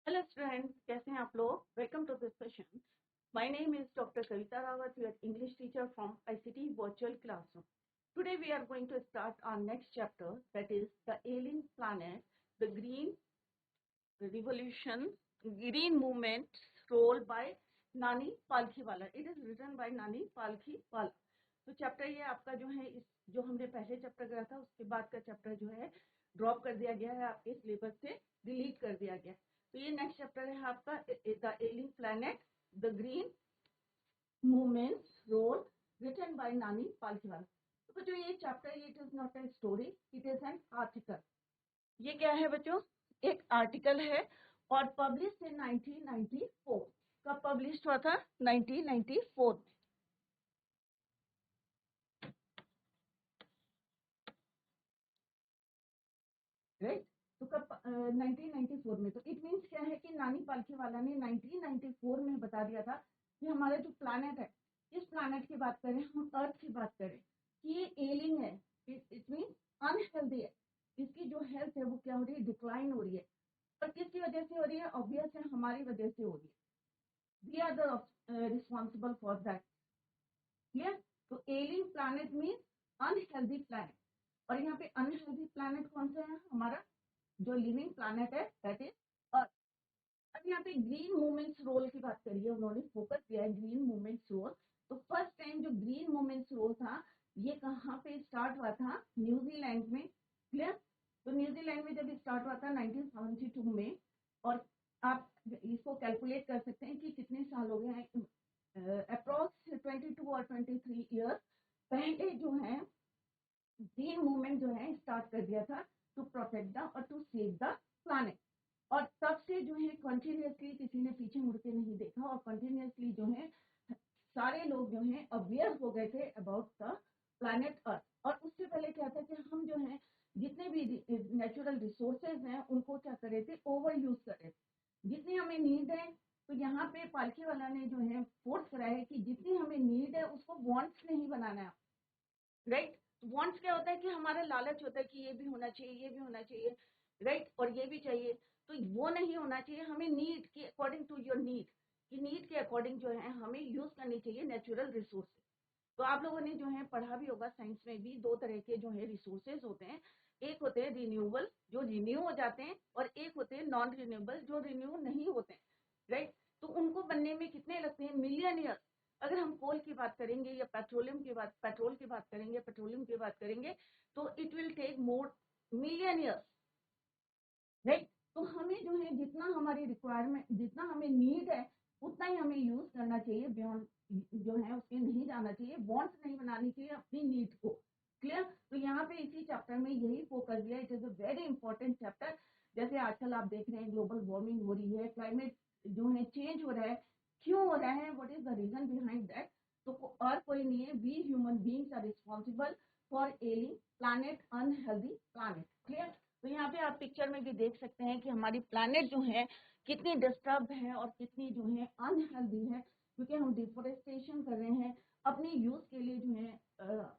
Hello student, कैसे हैं आप लोग? Welcome to this session. My name is doctor Kavita Rawat, your English teacher from ICT virtual classroom. Today we are going to start our next chapter, that is the alien planet, the revolution, green movement role by नानी Palkhivala. It is written by नानी पालखीवाला. तो chapter ये आपका जो है, इस जो हमने पहले चैप्टर करा था उसके बाद का चैप्टर जो है ड्रॉप कर दिया गया है, आपके सिलेबस से डिलीट कर दिया गया. तो ये नेक्स्ट चैप्टर है आपका the alien planet, the green movement's role, written by Nani Palkhivala. तो जो ये chapter, it is not a story, it is an article. ये क्या है बच्चों? एक आर्टिकल है और पब्लिश इन 1994. कब पब्लिश हुआ था? 1994 में. राइट. तो कब 1994 में. तो इट मीन्स क्या है कि नानी पालखीवाला ने 1994 में बता दिया था कि हमारा जो प्लैनेट है, इस प्लैनेट की बात करें, हम अर्थ की बात करें, कि ये एलिंग है, इट मीन्स अनहेल्दी है. इसकी जो हेल्थ है वो क्या हो रही है? डिक्लाइन हो रही है. पर किसकी वजह से हो रही है? ऑब्वियस है, हमारी वजह से हो रही है. We are the responsible for that. Clear? तो ailing planet means unhealthy planet. और यहाँ पे अनहेल्दी प्लैनेट कौन सा है? हमारा जो लिविंग प्लैनेट है, दैट इज अर्थ. अब यहाँ पे ग्रीन मूवमेंट्स रोल की बात करिए, उन्होंने फोकस किया है ग्रीन मूवमेंट्स रोल. तो फर्स्ट टाइम जो ग्रीन मूवमेंट्स रोल था, ये कहाँ पे स्टार्ट हुआ था? न्यूजीलैंड में. क्लियर? तो न्यूजीलैंड में जब स्टार्ट हुआ था 1972 में. और आप इसको कैलकुलेट कर सकते हैं कि कितने साल हो गए हैं. अप्रोक्स 22 और 23 ईयर पहले जो है ग्रीन मूवमेंट जो है स्टार्ट कर दिया था टू प्रोटेक्ट द और टू सेव द प्लैनेट. और तब से जो है कंटिन्यूसली किसी ने पीछे मुड़ के नहीं देखा और कंटिन्यूसली जो है सारे लोग जो है अवेयर हो गए थे अबाउट द प्लैनेट अर्थ. और उससे पहले क्या था कि हम जो है जितने भी नेचुरल रिसोर्सेज हैं उनको क्या कर रहे थे? ओवर यूज कर रहे थे. जितनी हमें नीड है, तो यहाँ पे पालकी वाला ने जो है फोर्स करा है कि जितनी हमें नीड है उसको वांट्स नहीं बनाना है. राइट. वांट्स क्या होता है कि हमारा लालच होता है कि ये भी होना चाहिए, ये भी होना चाहिए, राइट, और ये भी चाहिए. तो वो नहीं होना चाहिए. हमें नीड के अकॉर्डिंग टू योर नीड, कि नीड के अकॉर्डिंग जो है हमें यूज करनी चाहिए नेचुरल रिसोर्सेज. तो आप लोगों ने जो है पढ़ा भी होगा साइंस में भी, दो तरह के जो है रिसोर्सेज होते हैं. एक होते हैं रिन्यूएबल, जो रिन्यू हो जाते हैं, और एक होते हैं नॉन रिन्यूएबल, जो रिन्यू नहीं होते हैं. राइट. तो उनको बनने में कितने लगते हैं? Million year. अगर हम कोल की बात करेंगे या पेट्रोल की बात करेंगे, पेट्रोलियम की बात करेंगे, तो it will take more million years. Right. तो हमें जो है जितना हमारी रिक्वायरमेंट, जितना हमें नीड है, उतना ही हमें यूज करना चाहिए. बियॉन्ड जो है उसके नहीं जाना चाहिए. वांट्स नहीं बनानी चाहिए अपनी नीड को. क्लियर? तो यहाँ पे इसी चैप्टर में यही फोकस दिया. It is a very important chapter. जैसे आजकल आप देख रहे हैं ग्लोबल वार्मिंग हो रही है, क्लाइमेट जो है चेंज हो रहा है. क्यों हो रहा है? What is the reason behind that? तो और कोई नहीं है, we human beings are responsible for ailing planet, unhealthy planet. Clear? तो यहाँ पे आप पिक्चर में भी देख सकते हैं कि हमारी प्लैनेट जो है कितनी डिस्टर्ब है और कितनी जो है अनहेल्दी है, क्योंकि हम डिफोरेस्टेशन कर रहे हैं अपने यूज के लिए. जो है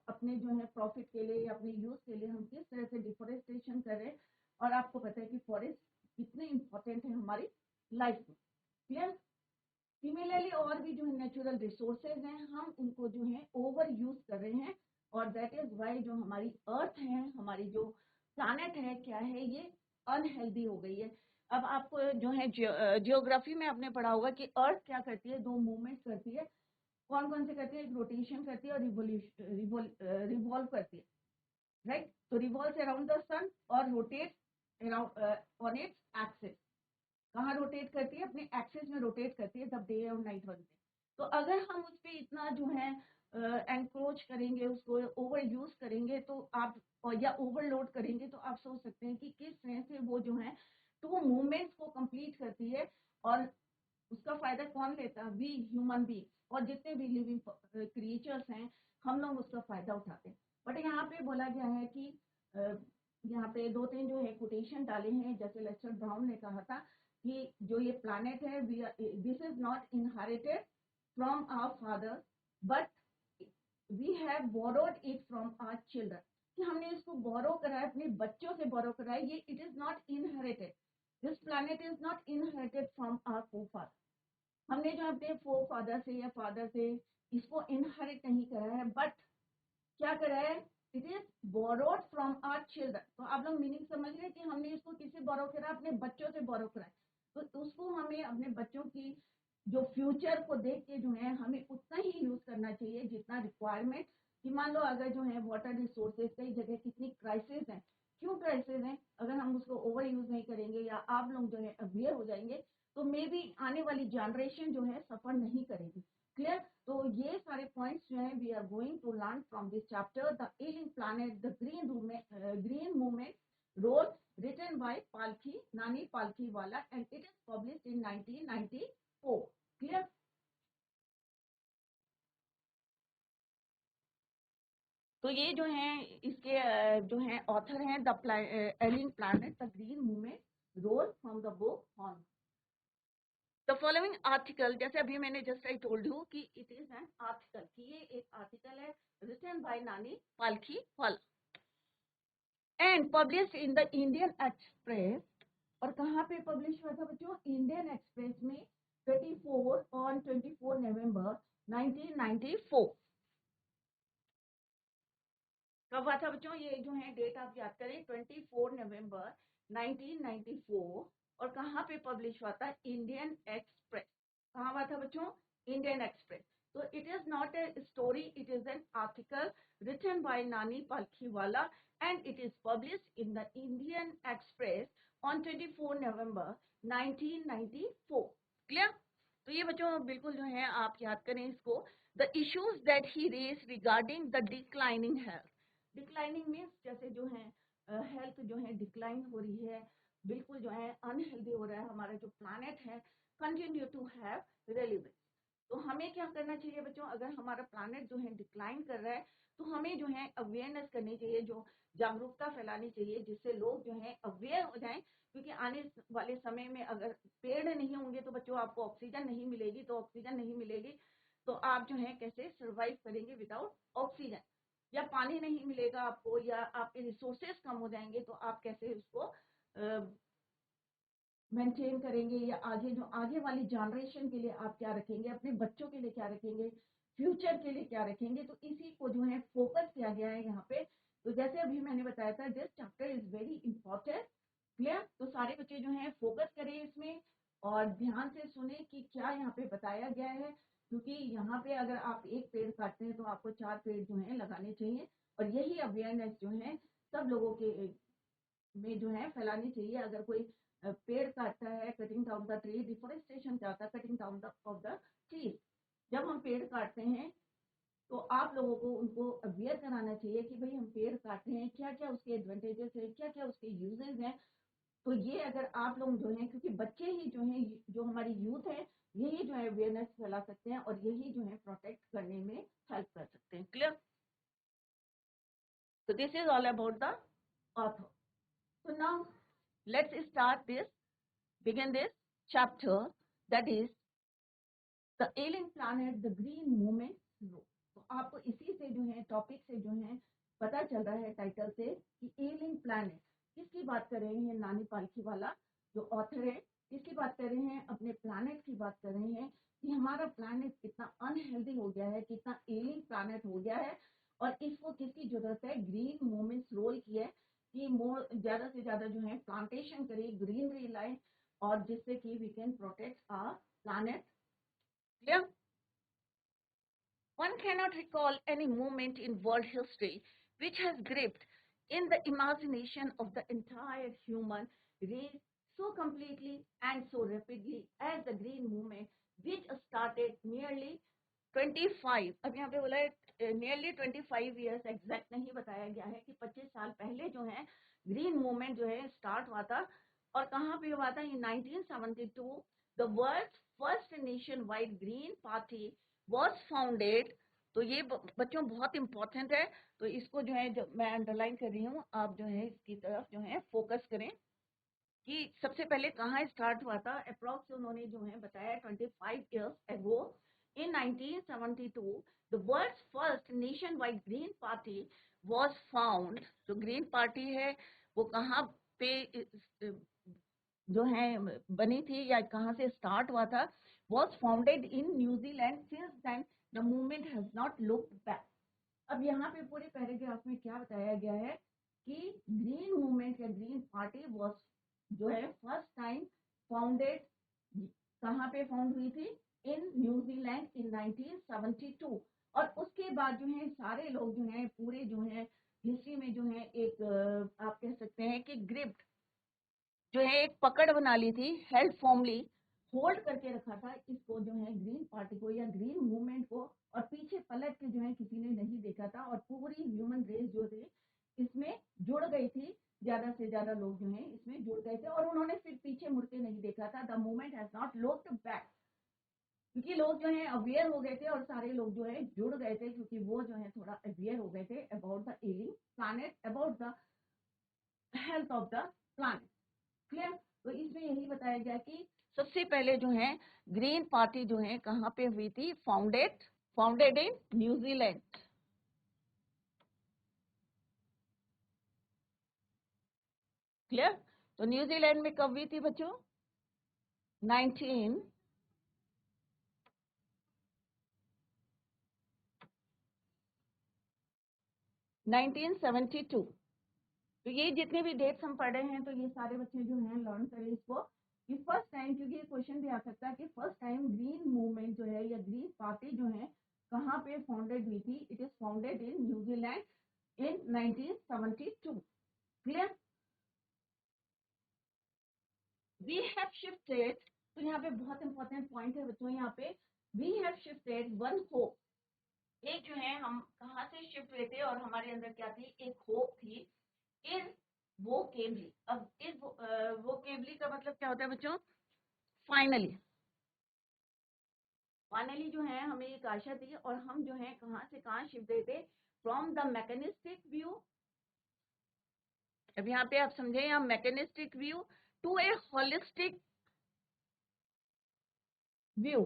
अपने जो है प्रॉफिट के लिए या अपने यूज के लिए हम किस तरह से डिफोरेस्टेशन कर रहे हैं. और आपको पता है कि फॉरेस्ट कितने इंपॉर्टेंट है हमारी लाइफ में. क्लियर? सिमिलरली और भी जो है नेचुरल रिसोर्सेज हैं, हम उनको जो है ओवर यूज कर रहे हैं. और दैट इज वाई जो हमारी अर्थ है, हमारी जो प्लानट है, क्या है? ये अनहेल्दी हो गई है. अब आपको जो है जियोग्राफी में आपने पढ़ा होगा कि अर्थ क्या करती है? दो मूवमेंट करती है. कौन कौन से करती है? एक रोटेशन करती है और रिवॉल्व करती है. राइट. तो रिवॉल्व अराउंड द सन और rotate around on its axis. कहाँ रोटेट करती है? अपने एक्सिस में रोटेट करती है, जब डे और नाइट बनते हैं. तो अगर हम उस पर इतना जो है एनक्रोच करेंगे, उसको ओवर यूज करेंगे, तो आप या ओवरलोड करेंगे, तो आप सोच सकते हैं कि किस तरह से वो जो है टू मूवमेंट्स को कंप्लीट करती है. और उसका फायदा कौन लेता है? वी ह्यूमन बींग और जितने भी लिविंग क्रिएचर्स हैं, हम लोग उसका फायदा उठाते हैं. बट यहाँ पे बोला गया है कि यहाँ पे दो तीन जो है कोटेशन डाले हैं, जैसे लेस्टर ब्राउन ने कहा था कि जो ये प्लैनेट है, this is not inherited from our father, but we have borrowed it from our children. कि हमने इसको बोरो करा है, अपने बच्चों से बोरो करा है. ये it is not inherited. This planet is not inherited from our forefather. हमने जो अपने फोरफादर से या फादर से इसको इनहेरिट नहीं करा है, बट क्या करा है, it is borrowed from our children. तो आप लोग मीनिंग समझ रहे हैं कि हमने इसको किससे बोरो करा, अपने बच्चों से बोरो करा है। तो उसको हमें अपने बच्चों की जो फ्यूचर को देख के जो है हमें उतना ही यूज करना चाहिए जितना रिक्वायरमेंट। कि मान लो अगर जो है वाटर रिसोर्सेज कई जगह कितनी क्राइसिस है, क्यों क्राइसिस है, अगर हम उसको ओवर यूज नहीं करेंगे या आप लोग जो है अवेयर हो जाएंगे तो मे बी आने वाली जनरेशन जो है सफर नहीं करेगी। क्लियर? तो ये सारे पॉइंट्स जो है we are going to learn from this chapter, the alien planet, the green movement role, written by Palki, Nani Palkhiwala, and it is published in 1994. Clear? तो ये जो है इसके जो है ऑथर हैं the alien planet, the green movement role from the book on the following article. जैसे अभी मैंने जस्ट आई टोल्ड यू कि इट इज एन आर्टिकल, कि ये एक आर्टिकल है written by Nani Palkhivala and publish in the Indian Express. और कहाँ पे पब्लिश हुआ था बच्चों? इंडियन एक्सप्रेस में 24 नवंबर 1994। कब हुआ था बच्चों? ये जो है डेट आप याद करें, 24 नवंबर 1994। और कहाँ पे पब्लिश हुआ था? Indian Express. कहाँ हुआ था बच्चों? Indian Express. तो it is not a story, it is an article written by Nani Palkhiwala and it is published in the Indian Express on 24 November 1994. Clear? तो ये बच्चों बिल्कुल जो है आप याद करें इसको। The issues that he raised regarding the declining health. Declining means जैसे जो है हेल्थ जो है डिक्लाइन हो रही है, बिल्कुल जो है अनहेल्दी हो रहा है, हमारा जो प्लानट है कंटिन्यू टू हैव रेलिवेंस। तो हमें क्या करना चाहिए बच्चों? अगर हमारा प्लानट जो है डिक्लाइन कर रहा है तो हमें जो है अवेयरनेस करनी चाहिए, जो जागरूकता फैलानी चाहिए जिससे लोग जो है अवेयर हो जाएं। क्योंकि आने वाले समय में अगर पेड़ नहीं होंगे तो बच्चों आपको ऑक्सीजन नहीं मिलेगी, तो ऑक्सीजन नहीं मिलेगी तो आप जो है कैसे सर्वाइव करेंगे विदाउट ऑक्सीजन, या पानी नहीं मिलेगा आपको, या आपके रिसोर्सेज कम हो जाएंगे तो आप कैसे उसको मेंटेन करेंगे, या आगे जो आगे वाली जनरेशन के लिए आप क्या रखेंगे, अपने बच्चों के लिए क्या रखेंगे, फ्यूचर के लिए क्या रखेंगे। तो इसी को जो है फोकस किया गया है यहाँ पे। तो जैसे अभी मैंने बताया था this chapter is very important. Clear? तो सारे बच्चे जो है फोकस करें इसमें और ध्यान से सुने कि क्या यहाँ पे बताया गया है। क्योंकि यहाँ पे अगर आप एक पेड़ काटते हैं तो आपको 4 पेड़ जो है लगाने चाहिए, और यही अवेयरनेस जो है सब लोगों के में जो है फैलानी चाहिए। अगर कोई पेड़ काटता है, cutting down the tree, deforestation क्या होता है? Cutting down of the tree. जब हम पेड़ काटते हैं तो आप लोगों को उनको अवेयर कराना चाहिए कि भाई हम पेड़ काटते हैं, क्या क्या उसके एडवांटेजेस है, क्या क्या उसके यूजेस हैं। तो ये अगर आप लोग जो है, क्योंकि बच्चे ही जो है, जो हमारी यूथ है, यही जो है अवेयरनेस फैला सकते हैं और यही जो है प्रोटेक्ट करने में हेल्प कर सकते हैं। क्लियर? तो this is all about the author. So now let's start this, begin this chapter, that is the alien planet, the green movement role. तो आपको इसी से जो है टॉपिक से जो है पता चल रहा है टाइटल से कि एलियन प्लानट किसकी बात कर रहे हैं? नानी पालखीवाला जो ऑथर है किसकी बात कर रहे हैं? अपने प्लानट की बात कर रहे हैं कि हमारा प्लानट कितना अनहेल्दी हो गया है, कितना एलियन प्लानट हो गया है, और इसको किसकी जरूरत है? ग्रीन मूवमेंट्स रोल की है कि मोर ज्यादा से ज्यादा जो है प्लांटेशन करे, ग्रीनरी लाए, और जिससे कि we can protect our planet. Clear? One cannot recall any moment in world history which has gripped in the imagination of the entire human race so completely and so rapidly as the green movement, which started nearly 25, अब यहाँ पे बोला है nearly 25 years, exact नहीं बताया गया है कि 25 साल पहले जो है ग्रीन मूवमेंट जो है स्टार्ट हुआ था। और कहाँ पे हुआ था? इन 1972 the world first nation wide green party was founded. तो ये बच्चों बहुत इंपॉर्टेंट है, तो इसको जो है जो मैं अंडरलाइन कर रही हूँ, आप जो है इसकी तरफ जो है फोकस करें कि सबसे पहले कहाँ स्टार्ट हुआ था। अप्रॉक्स उन्होंने जो है बताया 25 years ago in 1972 the world's first nation wide green party was found. जो ग्रीन पार्टी है वो कहाँ पे जो है बनी थी या कहाँ से स्टार्ट हुआ था, was founded in New Zealand. Since then the movement has not looked back. अब यहाँ पे पूरे पैराग्राफ में क्या बताया गया है कि ग्रीन मूवमेंट या ग्रीन पार्टी वॉज जो है फर्स्ट टाइम फाउंडेड, कहाँ पे फाउंड हुई थी, इन न्यूजीलैंड इन 1972। और उसके बाद जो है सारे लोग जो है पूरे जो है हिस्ट्री में जो है एक आप कह सकते हैं कि ग्रिप्ट जो है एक पकड़ बना ली थी, हेल्ड फॉर्मली होल्ड करके रखा था इसको जो है ग्रीन पार्टी को या ग्रीन मूवमेंट को। और पीछे पलट के जो है किसी ने नहीं देखा था और पूरी ह्यूमन रेस जो थे इसमें जुड़ गई थी, ज्यादा से ज्यादा लोग जो है इसमें जुड़ गए थे और उन्होंने फिर पीछे मुड़ के नहीं देखा था। The movement has not looked back, क्योंकि लोग जो है अवेयर हो गए थे और सारे लोग जो है जुड़ गए थे, क्योंकि वो जो है थोड़ा अवेयर हो गए थे about the ailing planet, about the health of the planet. Clear? तो इसमें यही बताया गया कि सबसे पहले जो है ग्रीन पार्टी जो है कहाँ पे हुई थी, फाउंडेड इन न्यूजीलैंड। क्लियर? तो न्यूजीलैंड में कब हुई थी बच्चों? 1972। तो ये जितने भी डेट्स हम पढ़ रहे हैं तो ये सारे बच्चे जो हैं लर्न करें इसको कि फर्स्ट टाइम, क्योंकि ये क्वेश्चन भी आ सकता है कि फर्स्ट टाइम ग्रीन मूवमेंट जो है या ग्रीन पार्टी जो है कहाँ पे फाउंडेड हुई थी। It is founded in New Zealand in 1972। Clear? We have shifted, तो यहाँ पे बहुत इंपॉर्टेंट पॉइंट है बच्चों, यहाँ पे we have shifted one hope. एक जो है हम कहाँ से शिफ्ट हुए थे और हमारे अंदर क्या थी, एक होप थी इन वो केबली। अब इस वो केबली का मतलब क्या होता है बच्चों? फाइनली, फाइनली जो है हमें एक आशा थी और हम जो है कहाँ से कहाँ शिफ्ट हुए थे, फ्रॉम द मैकेनिस्टिक व्यू। अब यहाँ पे आप समझे, यहाँ mechanistic view to a holistic view.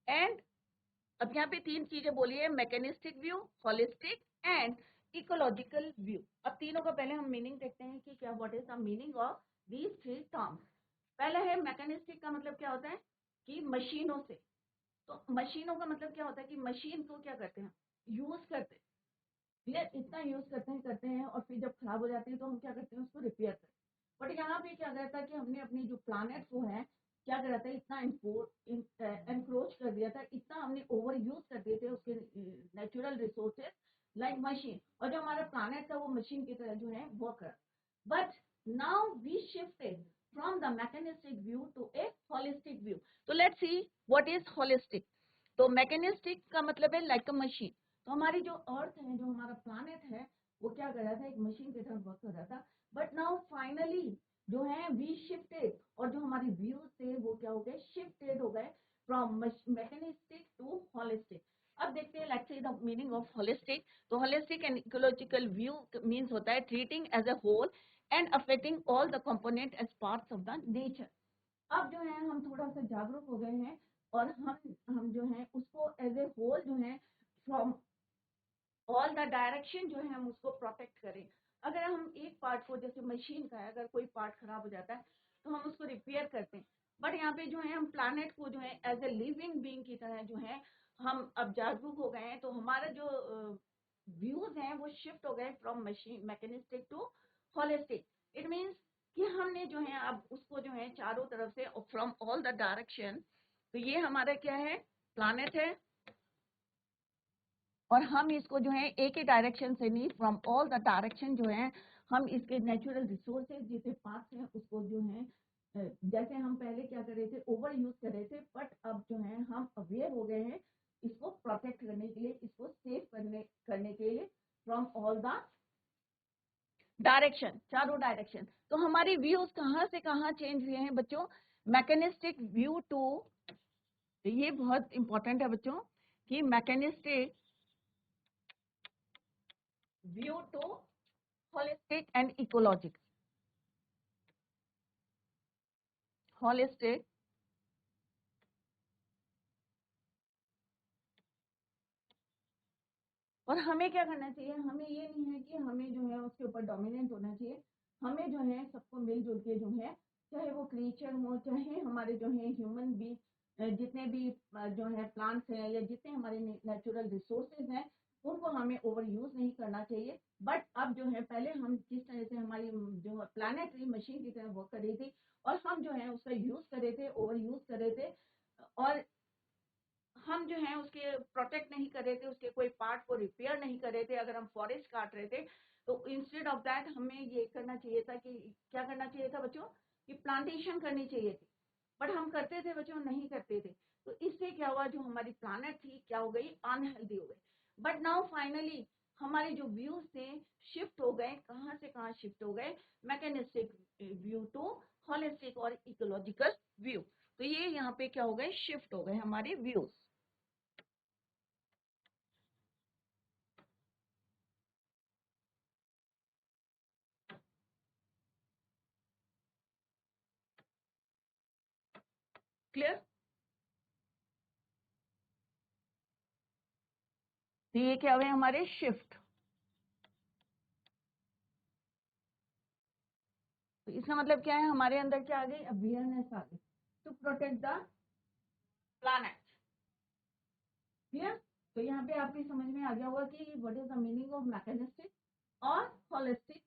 And अब यहाँ पे तीन चीजें बोली है, mechanistic view, holistic and ecological view. अब तीनों का पहले हम मीनिंग देखते हैं कि क्या, what is the meaning of these three terms. पहला है मैकेनिस्टिक, का मतलब क्या होता है कि मशीनों से। तो मशीनों का मतलब क्या होता है कि मशीन को क्या करते हैं, यूज करते हैं। क्लियर? इतना यूज करते हैं और फिर जब खराब हो जाते हैं तो हम क्या करते हैं, उसको रिपेयर करते हैं। बट यहाँ पे क्या रहता है कि हमने अपनी जो प्लानट को है क्या करा था, इतना एनक्रोच कर दिया था, इतना हमने ओवर यूज कर दिए थे उसके नेचुरल रिसोर्सेज लाइक मशीन, और जो हमारा प्लानट था वो मशीन की तरह जो है वर्क कर। But now we shifted from the mechanistic view to a holistic view. So let's see what is holistic. तो mechanistic का मतलब है like a machine. तो हमारी जो अर्थ है, जो हमारा प्लानट है, वो क्या कर रहा था, एक मशीन की तरह वर्क कर रहा था। बट नाउ फाइनली जो है वी शिफ्टेड, और जो हमारे व्यूज थे वो क्या हो गए, शिफ्टेड हो गए फ्रॉम मैकेनिस्टिक टू होलिस्टिक। अब देखते हैं let's see the meaning of holistic. तो holistic and ecological view means होता है treating as a whole and affecting all the component as parts of the nature. अब जो है हम थोड़ा सा जागरूक हो गए हैं और हम जो है उसको एज ए होल जो है फ्रॉम ऑल द डायरेक्शन जो है हम उसको प्रोटेक्ट करें। अगर हम एक पार्ट को, जैसे मशीन का है, अगर कोई पार्ट खराब हो जाता है तो हम उसको रिपेयर करते हैं। बट यहाँ पे जो है हम प्लानट को जो है एज ए लिविंग बीइंग की तरह जो है हम अब जागरूक हो गए हैं। तो हमारा जो व्यूज हैं वो शिफ्ट हो गए from machine mechanistic to holistic. It means कि हमने जो है अब उसको जो है चारों तरफ से फ्रॉम ऑल द डायरेक्शन, तो ये हमारा क्या है, प्लानट है, और हम इसको जो है एक ही डायरेक्शन से नहीं, फ्रॉम ऑल द डायरेक्शन जो है हम इसके नेचुरल रिसोर्सेज जितने पार्ट्स हैं उसको जो है जैसे हम पहले क्या कर रहे थे, ओवर यूज कर रहे थे, बट अब जो है हम अवेयर हो गए हैं इसको प्रोटेक्ट करने के लिए, इसको सेव करने के लिए फ्रॉम ऑल द डायरेक्शन, चारों डायरेक्शन। तो हमारी व्यूज कहाँ से कहाँ चेंज हुए हैं बच्चों, मैकेनिस्टिक व्यू टू, ये बहुत इंपॉर्टेंट है बच्चों कि mechanistic view to holistic and ecological. Holistic और हमें क्या करना चाहिए, हमें ये नहीं है कि हमें जो है उसके ऊपर डोमिनेंट होना चाहिए, हमें जो है सबको मिलजुल के जो है चाहे वो क्रिएचर हो, चाहे हमारे जो है ह्यूमन भी, जितने भी जो है प्लांट्स हैं या जितने हमारे नेचुरल रिसोर्सेज हैं, उनको हमें ओवर यूज नहीं करना चाहिए। बट अब जो है, पहले हम जिस तरह से हमारी जो प्लानेटरी मशीन की तरह वर्क कर रही थी, और हम जो है उसका यूज कर रहे थे, ओवर यूज कर रहे थे, और हम जो है उसके प्रोटेक्ट नहीं कर रहे थे, उसके कोई पार्ट को रिपेयर नहीं कर रहे थे। अगर हम फॉरेस्ट काट रहे थे, तो इंस्टेड ऑफ दैट हमें ये करना चाहिए था कि क्या करना चाहिए था बच्चों, कि प्लांटेशन करनी चाहिए थी। बट हम करते थे बच्चों, नहीं करते थे। तो इससे क्या हुआ, जो हमारी प्लानट थी क्या हो गई, अनहेल्दी हो गई। बट नाउ फाइनली हमारे जो व्यूज थे शिफ्ट हो गए, कहाँ से कहाँ शिफ्ट हो गए, मैकेनिस्टिक व्यू टू होलिस्टिक और इकोलॉजिकल व्यू। तो ये यहाँ पे क्या हो गए, शिफ्ट हो गए हमारे व्यूज। क्लियर। तो ये क्या हुए हमारे शिफ्ट। तो इसका मतलब क्या है, हमारे अंदर क्या आ गई, अवेयरनेस आ गई to protect the planet. Clear. तो यहाँ पे आपकी समझ में आ गया होगा कि what is the meaning of mechanistic और holistic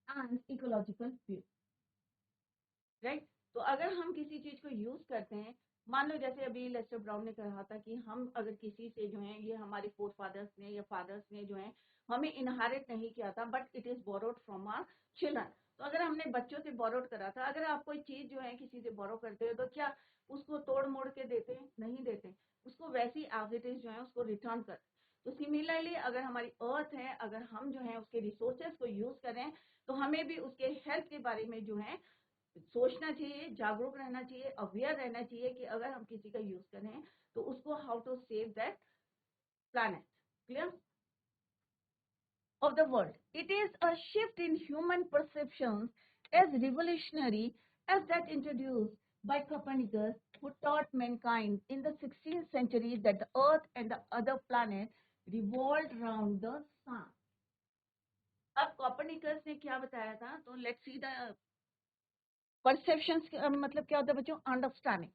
and ecological view, right. तो अगर हम किसी चीज को यूज करते हैं, मान लो जैसे अभी लेस्टर ब्राउन ने कहा था कि हम अगर किसी से जो है, ये हमारे फोर फादर्स ने या फादर्स ने जो है हमें इनहेरिट नहीं किया था, but it is borrowed from our children. तो अगर हमने बच्चों से बोरोड करा था, अगर आप कोई चीज जो है किसी से बोरो करते हो, तो क्या उसको तोड़ मोड़ के देते हैं, नहीं देते, उसको वैसी एज इट इज जो है उसको रिटर्न कर। तो सिमिलरली अगर हमारी अर्थ है, अगर हम जो है उसके रिसोर्सेज को यूज करें, तो हमें भी उसके हेल्थ के बारे में जो है सोचना चाहिए, जागरूक रहना चाहिए, अवेयर रहना चाहिए कि अगर हम किसी का यूज करें तो उसको how to save that planet. Clear. of the world. It is a shift in human perceptions as revolutionary as that introduced by Copernicus, who taught mankind in the 16th century that the Earth and the other planets revolved around the sun. अब Copernicus ने क्या बताया था, तो let's see the perceptions, मतलब क्या होता है बच्चों, अंडरस्टैंडिंग।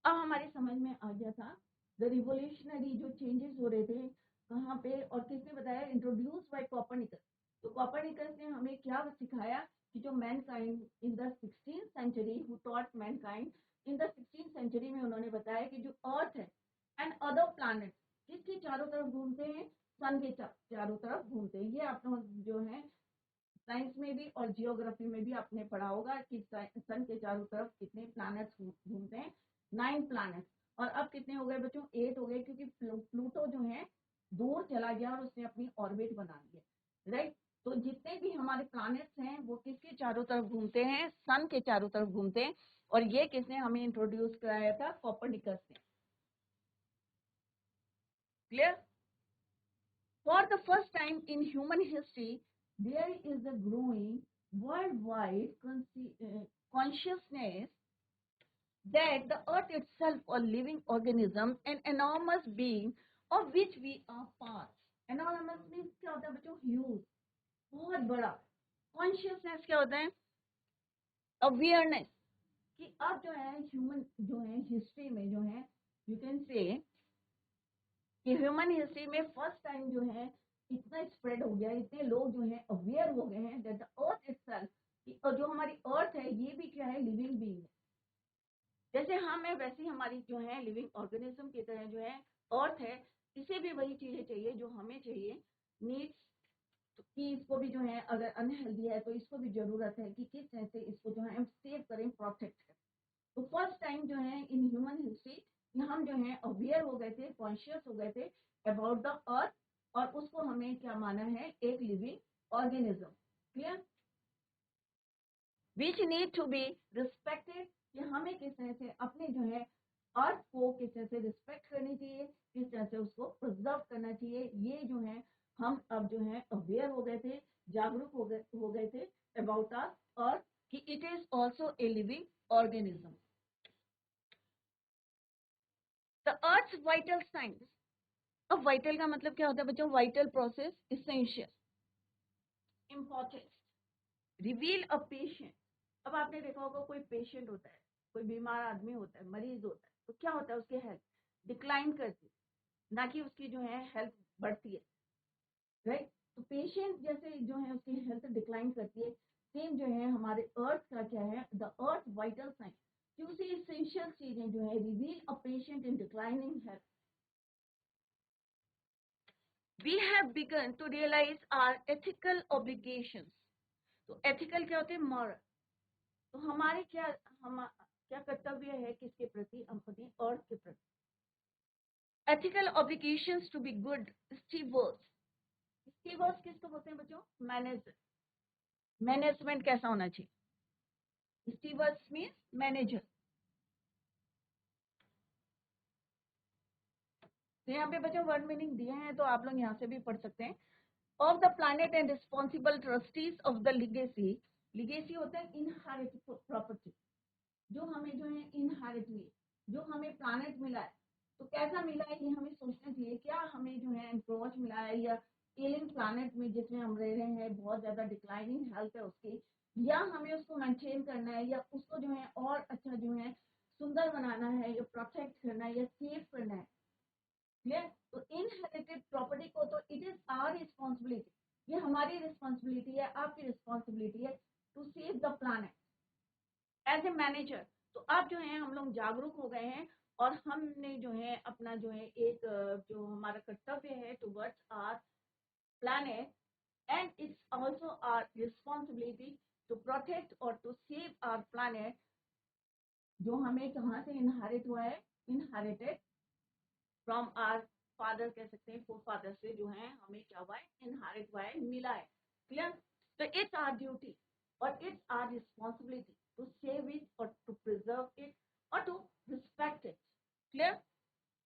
अब हमारी समझ में आ गया था द रिवोल्यूशनरी जो चेंजेस हो रहे थे कहाँ पे, और किसने बताया, इंट्रोड्यूस बाय कॉपर्निकस। तो कॉपर्निकस ने हमें क्या सिखाया कि जो mankind in the 16th century, who taught mankind in the 16th century में, उन्होंने बताया कि जो अर्थ है एंड अदर प्लैनेट किसके चारों तरफ घूमते हैं, सन के चारों तरफ घूमते हैं। ये आप लोग जो है साइंस में भी और जियोग्राफी में भी आपने पढ़ा होगा कि सन के चारों तरफ कितने प्लैनेट्स घूमते हैं, 9 प्लैनेट्स। और अब कितने हो गए बच्चों, 8 हो गए, क्योंकि प्लूटो जो है दूर चला गया और उसने अपनी ऑर्बिट बना ली है, राइट। तो जितने भी हमारे प्लैनेट्स हैं वो किसके चारों तरफ घूमते हैं, सन के चारों तरफ घूमते हैं। और ये किसने हमें इंट्रोड्यूस कराया था, कॉपर्निकस ने। Clear. For the first time in human history, there is a growing worldwide consciousness that the earth itself a living organism, an enormous being of which we are parts. Enormous means क्या होता है बच्चों, huge, बहुत बड़ा। Consciousness क्या होता है, awareness. कि अब जो है ह्यूमन जो है हिस्ट्री में जो है, यू कैन से कि ह्यूमन हिस्ट्री में फर्स्ट टाइम जो है इतना स्प्रेड हो गया, इतने लोग जो है अवेयर हो गए हैं दैट द अर्थ इटसेल्फ, और जो हमारी अर्थ है ये भी क्या है, लिविंग बीइंग है। जैसे हम है वैसे ही हमारी जो है लिविंग ऑर्गेनिज्म की तरह जो है अर्थ है, इसे भी वही चीजें चाहिए जो हमें चाहिए, नीड्स। कि इसको भी जो है अगर अनहेल्दी है तो इसको भी जरूरत है कि किस तरह से इसको जो है हम सेव करें, प्रोटेक्ट करें। तो फर्स्ट टाइम जो है इन ह्यूमन हिस्ट्री हम जो है अवेयर हो गए थे, कॉन्शियस हो गए थे अबाउट द अर्थ, और उसको हमें क्या माना है, एक living organism. Clear. Which need to be respected, कि हमें किस तरह से अपने जो है अर्थ को किस तरह से रिस्पेक्ट करनी चाहिए, किस तरह से उसको प्रिजर्व करना चाहिए। ये जो है हम अब जो है अवेयर हो गए थे, जागरूक हो गए थे अबाउट आवर अर्थ, कि it is also a living organism. The earth vital science. अब वाइटल का मतलब क्या होता है बच्चों, vital process, essential, important, reveal a patient, अब आपने देखा होगा कोई पेशेंट होता है, कोई बीमार आदमी होता है, मरीज होता है, तो क्या होता है, उसकी हेल्थ डिक्लाइन करती है, ना कि उसकी जो है हेल्थ बढ़ती है, राइट। तो पेशेंट जैसे जो है उसकी हेल्थ डिक्लाइन करती है, सेम जो है हमारे अर्थ का क्या है, द अर्थ वाइटल साइन, क्योंकि इसेंशियल चीजें जो है reveal a patient in declining health. We have begun to realize our ethical obligations. तो एथिकल क्या होते हैं, मॉरल। तो हमारे क्या कर्तव्य है किसके प्रति, अपनी अर्थ के प्रति। Ethical obligations to be good stewards. Stewards किसको बोलते हैं बच्चों, मैनेजर। मैनेजमेंट कैसा होना चाहिए, स्टीवर्ड्स मीन्स मैनेजर। तो यहाँ पे बच्चों वर्ड मीनिंग दिए हैं, तो आप लोग यहाँ से भी पढ़ सकते हैं। Of the planet and responsible trustees of the legacy. Legacy होता है इनहेरिट प्रॉपर्टी, जो हमें जो है इनहेरिट हुई, जो हमें प्लैनेट मिला है। तो कैसा मिला है ये हमें सोचना चाहिए, क्या हमें जो है एंट्रोच मिला है, या एलियन प्लैनेट में जिसमें हम रह रहे हैं बहुत ज्यादा डिक्लाइनिंग हेल्थ है उसकी, या हमें उसको मेंटेन करना है, या उसको जो है और अच्छा जो है सुंदर बनाना है, या प्रोटेक्ट करना है, या सेव करना है। क्लियर। तो इनहेरिटेड प्रॉपर्टी को तो इट इज आवर रिस्पॉन्सिबिलिटी, ये हमारी रिस्पॉन्सिबिलिटी है, आपकी रिस्पॉन्सिबिलिटी है to save the planet as a manager. तो अब जो है हम लोग जागरूक हो गए हैं, और हमने जो है अपना जो है एक जो हमारा कर्तव्य है towards our planet, and it's also our responsibility to protect और टू सेव आवर प्लैनेट, जो हमें कहाँ से इनहेरिट हुआ है, इनहेरिटेड फ्रॉम आवर फादर, कह सकते हैं फोर फादर से जो है हमें क्या हुआ है, इनहेरिट हुआ है, मिला है। क्लियर। तो इट्स आवर ड्यूटी और it's our responsibility to save it और टू प्रिजर्व इट और टू रिस्पेक्ट इट। क्लियर।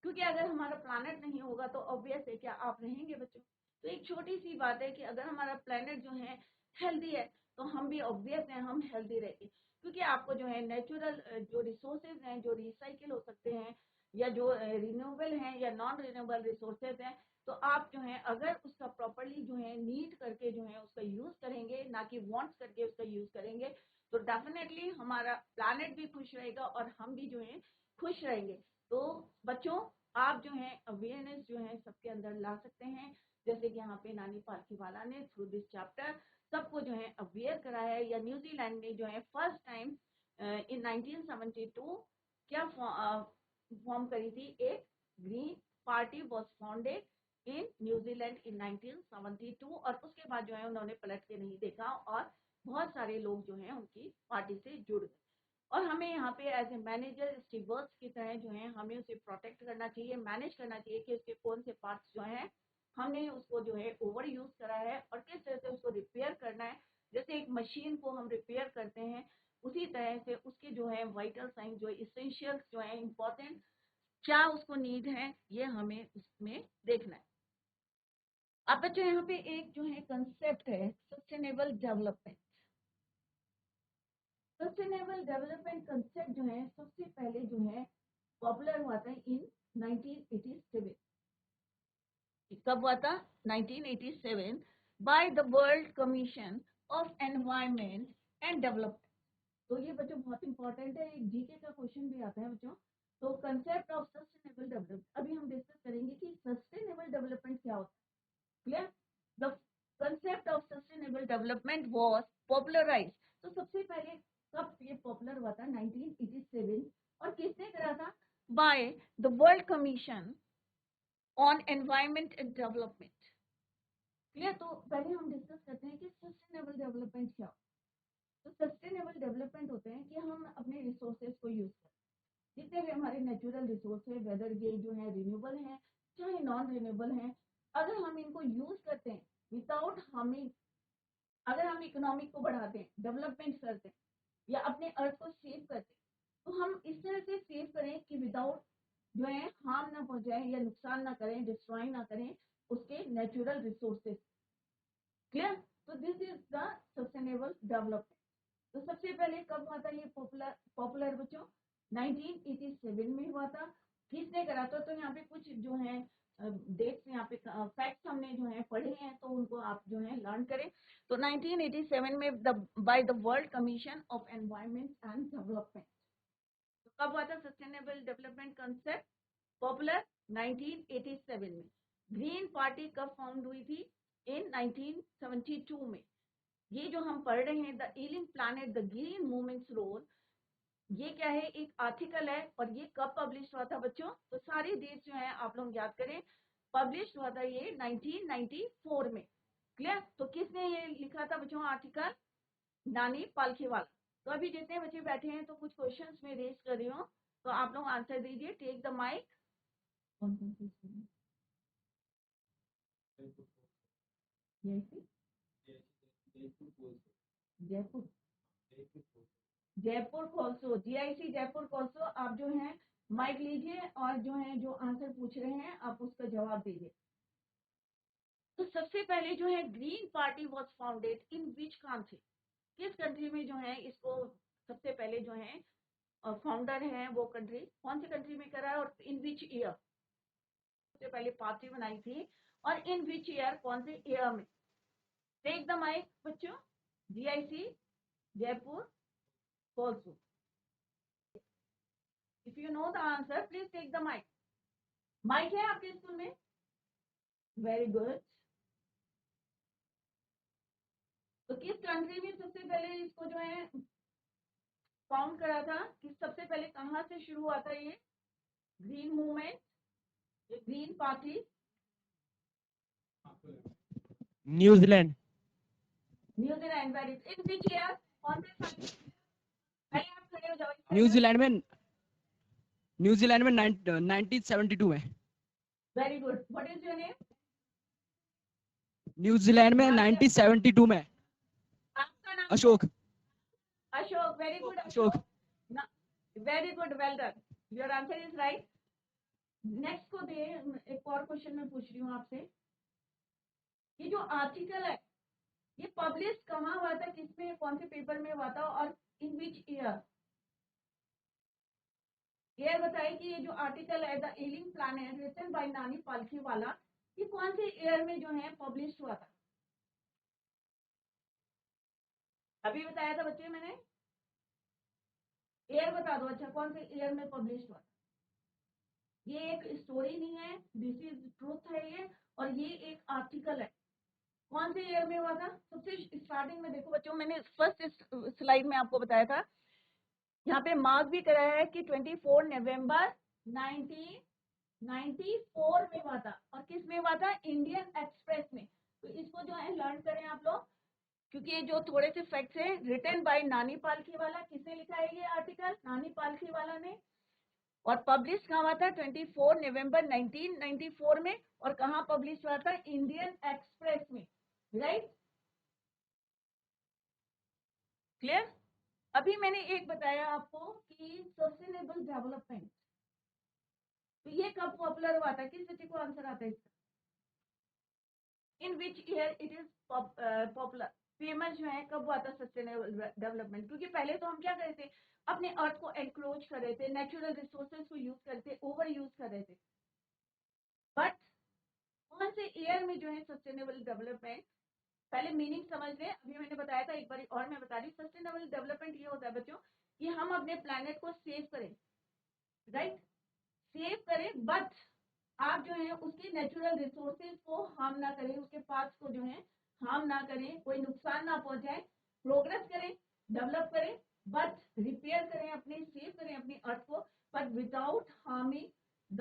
क्योंकि अगर हमारा प्लैनेट नहीं होगा तो ऑब्वियस है क्या आप रहेंगे बच्चों। तो एक छोटी सी बात है कि अगर हमारा प्लैनेट जो है हेल्दी है, तो हम भी ऑब्वियस है हम हेल्दी रहेंगे, क्योंकि आपको जो है नेचुरल जो रिसोर्सेज हैं जो रिसाइकिल हो सकते हैं, या जो रिन्यूएबल हैं या नॉन रिन्यूएबल रिसोर्सेज हैं, तो आप जो है अगर उसका प्रॉपरली जो है नीट करके जो है उसका यूज करेंगे, ना कि वांट्स करके उसका यूज करेंगे, तो डेफिनेटली हमारा प्लैनेट भी खुश रहेगा और हम भी जो है खुश रहेंगे। तो बच्चों आप जो है अवेयरनेस जो है सबके अंदर ला सकते हैं, जैसे कि यहाँ पे नानी पालकीवाला ने थ्रू दिस चैप्टर सबको जो है अवेयर कराया है। या न्यूजीलैंड ने जो है फर्स्ट टाइम इन 1972 क्या फॉर्म करी थी, एक green party was founded in New Zealand in 1972, और उसके बाद जो है उन्होंने पलट के नहीं देखा और बहुत सारे लोग जो हैं उनकी पार्टी से जुड़ गए। और हमें यहाँ पे एज ए मैनेजर स्टीवर्ड्स की तरह जो है हमें उसे प्रोटेक्ट करना चाहिए, मैनेज करना चाहिए कि उसके कौन से पार्ट्स जो हैं हमने उसको जो है ओवर यूज करा है और किस तरह से उसको रिपेयर करना है। जैसे एक मशीन को हम रिपेयर करते हैं, उसी तरह से उसके जो है वाइटल साइन जो इसेंशियल्स जो है इम्पोर्टेंट क्या उसको नीड है, ये हमें उसमें देखना है। अब बच्चों यहाँ पे एक जो है कंसेप्ट है sustainable development. Sustainable development concept जो है सबसे पहले जो है पॉपुलर हुआ था इन 1987। कब हुआ था, 1987 by the world commission of environment and development. तो ये बच्चों बहुत इंपॉर्टेंट है, एक जीके का क्वेश्चन भी आता है बच्चों। तो कंसेप्ट ऑफ सस्टेनेबल डेवलपमेंट अभी हम डिस्कस करेंगे कि सस्टेनेबल डेवलपमेंट क्या होता है। Clear. The concept of sustainable development was popularised. तो सबसे पहले कब ये पॉपुलर हुआ था, 1987, और किसने करा था, by the world commission on environment and development. Clear. तो पहले हम डिस्कस करते हैं कि सस्टेनेबल डेवलपमेंट क्या होता है। तो सस्टेनेबल डेवलपमेंट होते हैं कि हम अपने रिसोर्सेज को यूज करें, जितने भी हमारे नेचुरल रिसोर्स है, वेदर ये जो है रिन्यूएबल है चाहे नॉन रिन्यूएबल है, अगर हम इनको यूज करते हैं विदाउट हार्मिंग, अगर हम इकोनॉमिक को बढ़ाते हैं, डेवलपमेंट करते हैं, या अपने अर्थ को सेव करते हैं, तो हम इस तरह से सेव करें कि विदाउट जो है हार्म ना पहुंचाएं या नुकसान ना करें, डिस्ट्रॉय ना करें उसके नेचुरल रिसोर्सेज। क्लियर। तो this is the sustainable development. तो सबसे पहले कब हुआ था ये पॉपुलर बच्चों, 1987 में हुआ था। किसने करा था, तो यहाँ पे कुछ जो है डेट्स यहाँ पे फैक्ट्स हमने जो है पढ़े हैं, तो उनको आप जो है लर्न करें। तो 1987 में by the world commission of environment and development, तो कब हुआ था सस्टेनेबल डेवलपमेंट कंसेप्ट पॉपुलर? 1987 में। ग्रीन पार्टी कब फाउंड हुई थी? इन 1972 में। ये जो हम पढ़ रहे हैं, the ailing planet the green movement's role, ये क्या है? एक आर्टिकल है, और ये कब पब्लिश हुआ था बच्चों? तो सारी डेट जो है आप लोग याद करें। पब्लिश हुआ था ये 1994 में। क्लियर? तो किसने ये लिखा था बच्चों आर्टिकल? नानी पालखीवाला। तो अभी जितने बच्चे बैठे हैं, तो कुछ क्वेश्चंस में रेज कर रही हूँ, तो आप लोग आंसर दीजिए। Take the mic. कौन कौन से स्कूल में? जयपुर, जयपुर खोलसो, जीआईसी जयपुर खोलसो। आप जो है माइक लीजिए, और जो है जो आंसर पूछ रहे हैं आप उसका जवाब दीजिए। तो सबसे पहले जो है green party was founded in which country? किस कंट्री में जो है इसको सबसे पहले जो है फाउंडर है, वो कंट्री कौन सी कंट्री में करा है, और इन विच ईयर सबसे पहले पार्टी बनाई थी, और इन विच ईयर कौन से ईयर में? टेक द माइक बच्चों। जीआईसी जयपुर खोलसो। If you know the answer please take the mic. Mic है आपके स्कूल में? Very good. तो किस कंट्री में सबसे पहले इसको जो है फाउंड करा था? कि सबसे पहले कहाँ से शुरू हुआ था ये green movement, green party? New Zealand. New Zealand. Very in which year? कौन से साल? पहले आप खड़े हो जाओ। न्यूजीलैंड में 1972 में। Very good. What is your name? New Zealand में 1972 में। आपका नाम? Ashok. Ashok. Very good Ashok. Very good, well done, your answer is right. Next को दे, एक और क्वेश्चन मैं पूछ रही हूँ आपसे। ये जो आर्टिकल है, ये पब्लिश कहाँ हुआ था, किसमें, कौन से पेपर में हुआ था, और इन विच ईयर? ईयर बताइए कि ये जो आर्टिकल है the ailing planet written by Nani Palkhivala, ये कौन से ईयर में जो है पब्लिश हुआ था? अभी बताया था बच्चे मैंने। ईयर बता दो। अच्छा, कौन से ईयर में पब्लिश हुआ था? ये एक स्टोरी नहीं है, दिस इज ट्रूथ है ये, और ये एक आर्टिकल है। कौन से ईयर में हुआ था? सबसे स्टार्टिंग में देखो बच्चों, मैंने फर्स्ट स्लाइड में आपको बताया था, यहाँ पे मार्क भी कराया है कि 24 नवंबर 1994 में हुआ था। और किस में हुआ था? इंडियन एक्सप्रेस में। तो इसको जो है लर्न करें आप लोग, क्योंकि ये जो थोड़े से फैक्ट्स हैं, रिटन बाय नानी पालखीवाला। किसने लिखा है ये आर्टिकल? नानी पालखीवाला ने। और पब्लिश कहाँ हुआ था? 24 नवंबर 1994 में। और कहाँ पब्लिश हुआ था? इंडियन एक्सप्रेस में। राइट? क्लियर? अभी मैंने एक बताया आपको कि सस्टेनेबल डेवलपमेंट, तो ये कब पॉपुलर हुआ था? किस बच्चे को आंसर आता है इसका? In which year it is popular, famous जो है, कब हुआ था सस्टेनेबल डेवलपमेंट? क्योंकि पहले तो हम क्या कर रहे थे, अपने अर्थ को एनक्रोच कर रहे थे, नेचुरल रिसोर्सेज को यूज करते, ओवर यूज कर रहे थे। बट कौन से ईयर में जो है सस्टेनेबल डेवलपमेंट, पहले मीनिंग समझ लें। अभी मैंने बताया था, एक बार और मैं बता रही हूँ। सस्टेनेबल डेवलपमेंट ये होता है बच्चों कि हम अपने प्लैनेट को सेव करें, राइट? सेव करें, बट आप जो है उसके नेचुरल रिसोर्सेज को हार्म ना करें, उसके पार्ट्स को जो है हार्म ना करें, कोई नुकसान ना पहुंचाए। प्रोग्रेस करें, डेवलप करें, बट रिपेयर करें, अपने सेव करें अपनी अर्थ को, but without harming the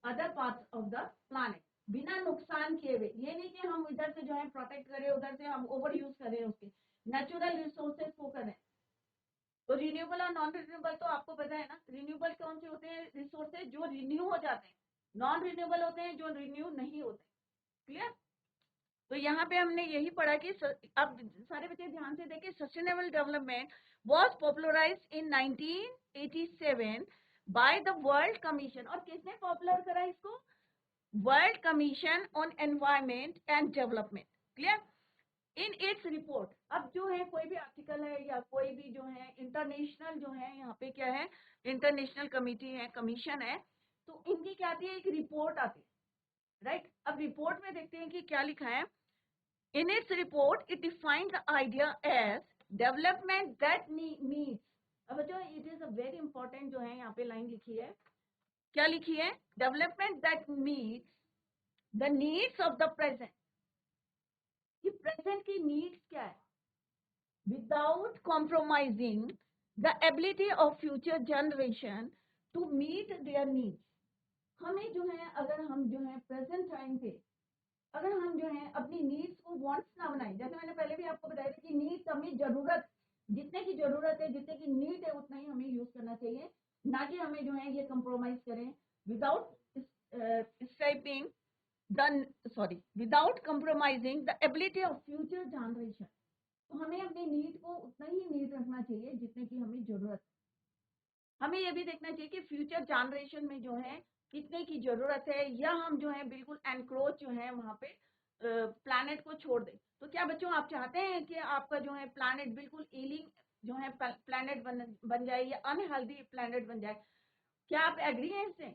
other parts of the planet, बिना नुकसान किए हुए। ये नहीं कि हम इधर से जो है प्रोटेक्ट करें, उधर से हम ओवर यूज करें उसके नेचुरल रिसोर्सेज को करें। तो रिन्यूएबल और नॉन रिन्यूएबल तो आपको पता है ना। रिन्यूएबल कौन से होते हैं? रिसोर्सेज जो रिन्यू हो जाते हैं। नॉन रिन्यूएबल होते हैं जो रिन्यू नहीं होते। क्लियर? तो यहाँ पे हमने यही पढ़ा कि अब सारे बच्चे ध्यान से देखिए, sustainable development was popularised in 1987 by the world commission. और किसने पॉपुलर करा इसको? World commission on environment and development. Clear? In its report. अब जो है कोई भी आर्टिकल है या कोई भी जो है इंटरनेशनल जो है, यहाँ पे क्या है, इंटरनेशनल कमिटी है, कमीशन है, तो इनकी क्या आती है? एक रिपोर्ट आती है। राइट। अब रिपोर्ट में देखते हैं कि क्या लिखा है। In its report it defined the idea as development that needs. अब बच्चों it is a very important जो है यहाँ पे लाइन लिखी है, क्या लिखी है, development that meets the needs of the present. कि प्रेजेंट की नीड्स क्या है, without compromising the ability of future generation to meet their needs. हमें जो है अगर हम जो है प्रेजेंट टाइम पे अगर हम जो है अपनी नीड्स को वांट्स ना बनाए, जैसे मैंने पहले भी आपको बताया था कि नीड्स हमें जरूरत, जितने की जरूरत है, जितने की नीड है उतना ही हमें यूज करना चाहिए, ना कि हमें जो है ये कंप्रोमाइज करें without striping without compromising the ability of future generation. तो हमें अपनी नीड को उतना ही नीड रखना चाहिए जितने की हमें जरूरत। हमें ये भी देखना चाहिए कि फ्यूचर जनरेशन में जो है कितने की जरूरत है, या हम जो है बिल्कुल एनक्रोच जो है वहां पे प्लैनेट को छोड़ दें। तो क्या बच्चों आप चाहते हैं कि आपका जो है प्लैनेट बिल्कुल एलिंग जो है प्लैनेट बन जाए या अनहेल्दी प्लैनेट बन जाए? क्या आप एग्री हैं इससे?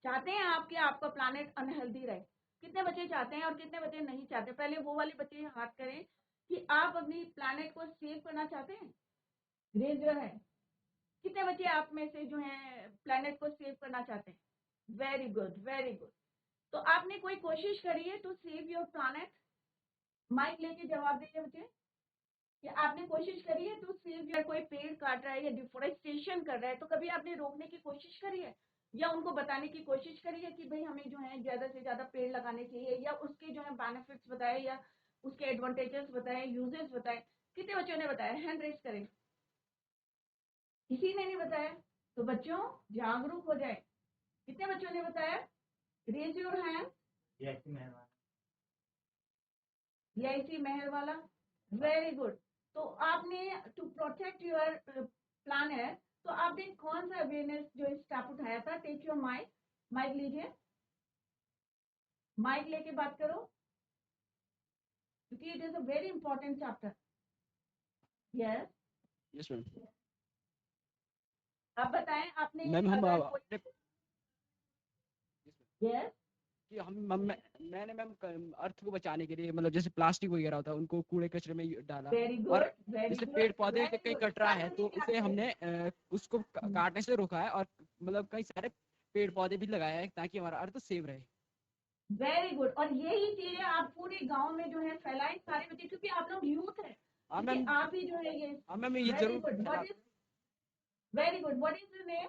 चाहते हैं आप कि आपका प्लैनेट अनहेल्दी रहे? कितने बच्चे चाहते हैं और कितने बच्चे नहीं चाहते? पहले वो वाले बच्चे हाथ करें कि आप अपनी प्लैनेट को सेव करना चाहते हैं, रेज योर हैंड। कितने बच्चे आप में से जो है प्लैनेट को सेव करना चाहते हैं? Very good, very good. तो आपने कोई कोशिश करी है to save your planet? Mic लेके जवाब दीजिए बच्चे कि आपने कोशिश करी है टू सेव योर, कोई पेड़ काट रहा है या डिफोरेस्टेशन कर रहा है तो कभी आपने रोकने की कोशिश करी है या उनको बताने की कोशिश करी है कि भाई हमें जो है ज्यादा से ज्यादा पेड़ लगाने चाहिए, या उसके जो है बेनिफिट्स बताए या उसके एडवांटेजेस बताए, यूजेस बताए? कितने बच्चों ने बताया? हैंड रेज करें। किसी ने नहीं बताया? तो बच्चों जागरूक हो जाए। कितने बच्चों ने बताया? Raise your hand. वीआईसी मेहर वाला, वेरी गुड। तो आपने टू प्रोटेक्ट योर प्लैनेट, तो आपने कौन सा अवेयरनेस जो स्टेप उठाया था? टेक योर माइक, माइक लीजिए, माइक लेके बात करो क्योंकि it is a very important chapter. Yes, yes ma'am. आप बताएं आपने मैम हम अगर कोई, अपने यस, कि हम मैंने मैम अर्थ को बचाने के लिए मतलब जैसे प्लास्टिक वगैरह होता है उनको कूड़े कचरे में डाला। वेरी और गुड, वेरी जैसे गुड, पेड़ पौधे वेरी कहीं गुड। कट रहा है तो उसे हमने उसको काटने से रोका है, और मतलब कई सारे पेड़ पौधे भी लगाए हैं ताकि हमारा अर्थ सेव रहे। Very good. और यही चीजें आप पूरे गांव में जो है फैलाएं सारे बच्चे, क्योंकि आप लोग यूथ है, हाँ क्योंकि मैम। आप ही जो है ये, हाँ मैम ये वेरी जरूर गुड। फैला। What is, very good, what is your name?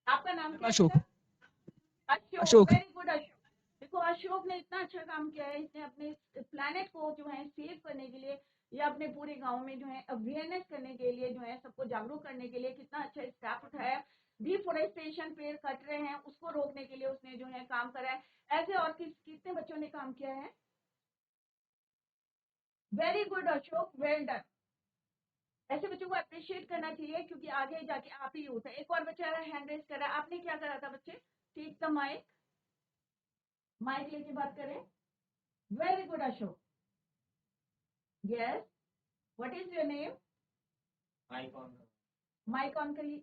आपका नाम क्या है अशोक। बेटा? अशोक, अशोक। Very good Ashok. देखो अशोक ने इतना अच्छा काम किया है, इसने अपने प्लैनेट को जो है सेव करने के लिए या अपने पूरे गांव में जो है अवेयरनेस करने के लिए जो है सबको जागरूक करने के लिए कितना अच्छा स्टेप उठाया। डिफोरेस्टेशन, पेड़ कट रहे हैं उसको रोकने के लिए उसने जो है काम करा है। ऐसे और कितने बच्चों ने काम किया है? Very good Ashok, well done. ऐसे बच्चों को अप्रिशिएट करना चाहिए क्योंकि आगे जाके आप ही यूथ है। एक और बच्चा हैंड रेज कर रहा है, आपने क्या करा था बच्चे? टेक द माइक, माइक लेके बात करें। Very good Ashok. Yes, what is your name? Mic on करिए।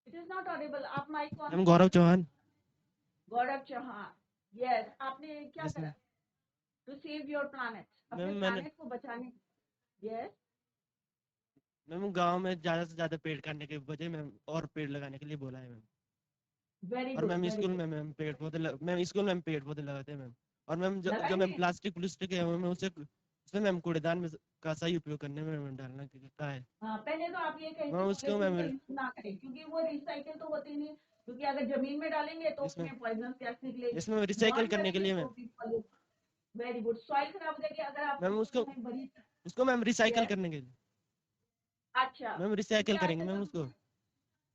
इट इज नॉट ऑडिबल, आप mic on. Ma'am Gaurav Chauhan. Gaurav Chauhan, yes, आपने क्या यस करा ma'am. To save your planet, अपने मैम मैंने प्लैनेट को बचाने? यस, मैम गांव में ज्यादा से ज्यादा पेड़ काटने के बजाय मैम और पेड़ लगाने के लिए बोला है मैम। वेरी और good, ma'am very school good. में मैम पेड़ पौधे मैम स्कूल में पेड़ पौधे लगाते हैं मैम। और मैम जो मैम लगाएंगे। प्लास्टिक है मैम उसे उसमें मैम कूड़ेदान में का सही उपयोग करने में मैम डालना का है। हाँ, पहले तो आप ये कहते मैम होंगे उसको कि मैम। उसका यूज ना करें क्योंकि वो रिसाइकिल तो होती नहीं, क्योंकि अगर जमीन में डालेंगे तो इसमें उसमें पॉइजन गैस निकलेगी, इसमें रिसाइकल बर्न करने के करेंगे लिए तो मैम। भी पॉल्यूशन। Very good. सॉइल खराब हो जाएगी अगर आप मैम उसको उसको जो है बड़ी। उसको मैम रिसाइकल यस, करने के लिए अच्छा, मैम क्योंकि रिसाइकल करेंगे आजकल मैम तो, उसको।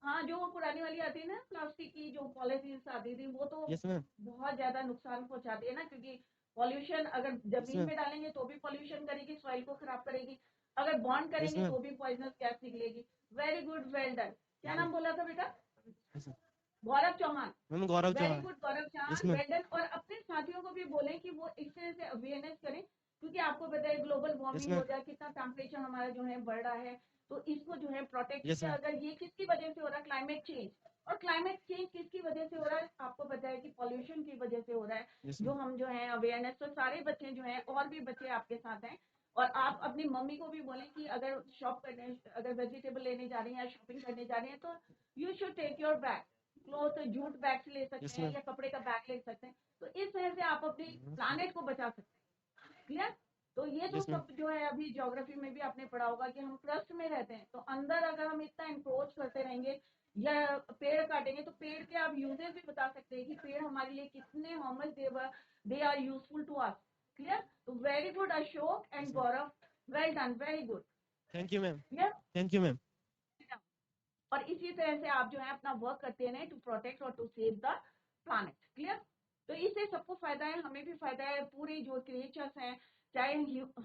हाँ, जो वो पुरानी वाली आती है ना प्लास्टिक की जो पॉलिथीन आती थी वो तो यस मैम। बहुत ज्यादा नुकसान पहुंचाती है ना, क्योंकि पॉल्यूशन अगर यस जमीन मैम। में डालेंगे तो भी पॉल्यूशन करेगी, सॉइल को खराब करेगी, अगर बॉन्ड यस करेंगे मैम। तो भी पॉइजनस गैस निकलेगी। Very good, well done. क्या नाम बोला था बेटा? Yes Gaurav Chauhan. Ma'am Gaurav very Chauhan. Good Gaurav yes Chauhan, ma'am. Well done. और अपने साथियों को भी बोलें कि वो इस तरह से अवेयरनेस करें, क्योंकि आपको पता है ग्लोबल यस वार्मिंग मैम। हो जाए, कितना टेम्परेचर हमारा जो है बढ़ रहा है, तो इसको जो है प्रोटेक्ट, यस क्योंकि मैम। अगर ये किसकी वजह से हो रहा है, क्लाइमेट चेंज, और क्लाइमेट चेंज किसकी वजह से हो रहा है? आपको पता है कि पॉल्यूशन की वजह से हो रहा है। Yes, जो ma'am. हम जो है अवेयरनेस, तो सारे बच्चे जो हैं और भी बच्चे आपके साथ हैं, और आप अपनी मम्मी को भी बोलें कि अगर शॉप करने, अगर वेजिटेबल लेने जा रही हैं या शॉपिंग करने जा रही हैं, तो you should take your bag, cloth jute bag ले सकते Yes, हैं ma'am. या कपड़े का बैग ले सकते हैं। तो इस तरह से आप अपनी प्लानेट को बचा सकते हैं। क्लियर? तो ये तो Yes, ma'am. सब जो है अभी ज्योग्राफी में भी आपने पढ़ा होगा कि हम क्रस्ट में रहते हैं, तो अंदर अगर हम इतना इंक्रोच करते रहेंगे या पेड़ काटेंगे, तो पेड़ के आप यूजेस भी बता सकते हैं कि पेड़ हमारे लिए कितने how much they are useful to us. Clear? तो very good Ashok and Yes, ma'am. Gaurav, well done, very good. Thank you, ma'am. Clear? Thank you, ma'am. और इसी तरह से आप जो है अपना वर्क करते रहें टू प्रोटेक्ट और to save the planet. Clear? तो इससे सबको फायदा है, हमें भी फायदा है, पूरे जो क्रिएचर्स हैं, चाहे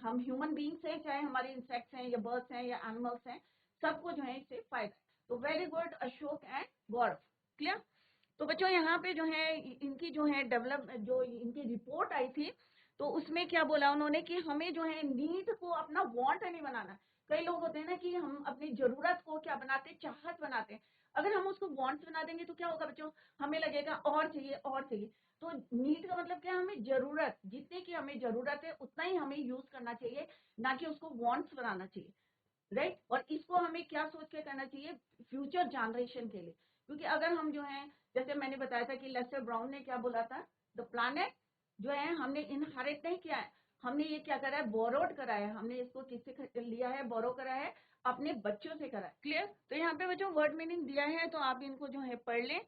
हम ह्यूमन बींग्स हैं, चाहे हमारे इंसेक्ट्स हैं या बर्ड्स हैं या एनिमल्स हैं, सबको जो है इससे फायदा है। तो very good Ashok and Gaurav. Clear? तो बच्चों यहाँ पे जो है इनकी जो है डेवलप, जो इनकी रिपोर्ट आई थी, तो उसमें क्या बोला उन्होंने कि हमें जो है नीड को अपना वांट नहीं बनाना। कई लोग होते हैं ना कि हम अपनी जरूरत को क्या बनाते हैं, चाहत बनाते हैं। अगर हम उसको वांट्स बना देंगे तो क्या होगा बच्चों, हमें लगेगा और चाहिए और चाहिए। तो नीड का मतलब क्या है, हमें जरूरत, जितने की हमें जरूरत है उतना ही हमें यूज करना चाहिए, ना कि उसको वांट्स बनाना चाहिए। राइट? और इसको हमें क्या सोच के करना चाहिए, फ्यूचर जनरेशन के लिए। क्योंकि अगर हम जो है, जैसे मैंने बताया था कि लेस्टर ब्राउन ने क्या बोला था, द प्लानेट जो है हमने इनहेरिट नहीं किया है, हमने ये क्या करा है, बोरोड करा है। हमने इसको किससे लिया है, बोरो करा है, अपने बच्चों से करा है। क्लियर? तो यहाँ पे बच्चों वर्ड मीनिंग दिया है, तो आप इनको जो है पढ़ लें,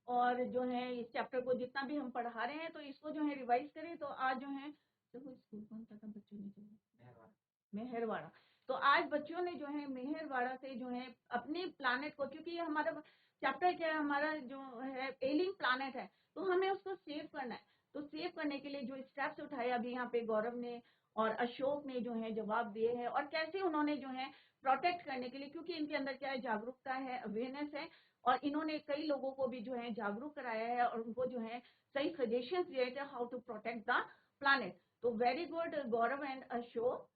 और जो है इस चैप्टर को जितना भी हम पढ़ा रहे हैं तो इसको जो है रिवाइज करें। तो आज जो है, देखो स्कूल कौन सा था बच्चों ने, मेहरवाड़ा। तो आज बच्चों ने जो है मेहरवाड़ा से जो है अपनी प्लानेट को, क्योंकि ये हमारा चैप्टर क्या है, हमारा जो है एलिंग प्लानेट है, तो हमें उसको सेव करना है। तो सेव करने के लिए जो स्टेप्स उठाए अभी यहाँ पे गौरव ने और अशोक ने जो है जवाब दिए हैं, और कैसे उन्होंने जो है प्रोटेक्ट करने के लिए, क्योंकि इनके अंदर क्या है, जागरूकता है, अवेयरनेस है, और इन्होंने कई लोगों को भी जो है जागरूक कराया है और उनको जो है सही सजेशंस दिए थे how to protect the planet. तो very good Gaurav and Ashok.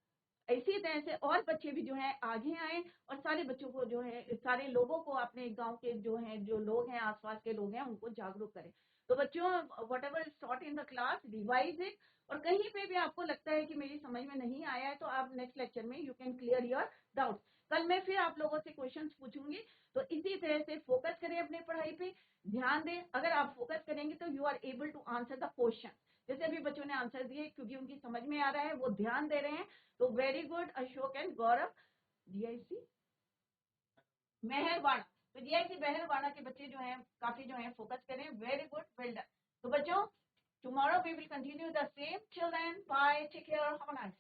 इसी तरह से और बच्चे भी जो है आगे आए, और सारे बच्चों को जो है, सारे लोगों को, अपने गांव के जो है, जो लोग हैं, आसपास के लोग हैं, उनको जागरूक करें। तो बच्चों, what ever is taught in the class, revise it. और कहीं पे भी आपको लगता है कि मेरी समझ में नहीं आया है, तो आप नेक्स्ट लेक्चर में you can clear your doubt. कल मैं फिर आप लोगों से क्वेश्चंस पूछूंगी। तो इसी तरह से फोकस करें अपने पढ़ाई पे, ध्यान दें। अगर आप फोकस करेंगे तो you are able to answer the question. जैसे अभी बच्चों ने आंसर दिए, क्योंकि उनकी समझ में आ रहा है, वो ध्यान दे रहे हैं। तो very good Ashok and Gaurav. GIC Meharbana, तो जीआईसी मेहरबाना के बच्चे जो हैं काफी जो हैं फोकस करें। Very good, well done. तो बच्चों, tomorrow we will continue the same. Till then, bye, take care, have a nice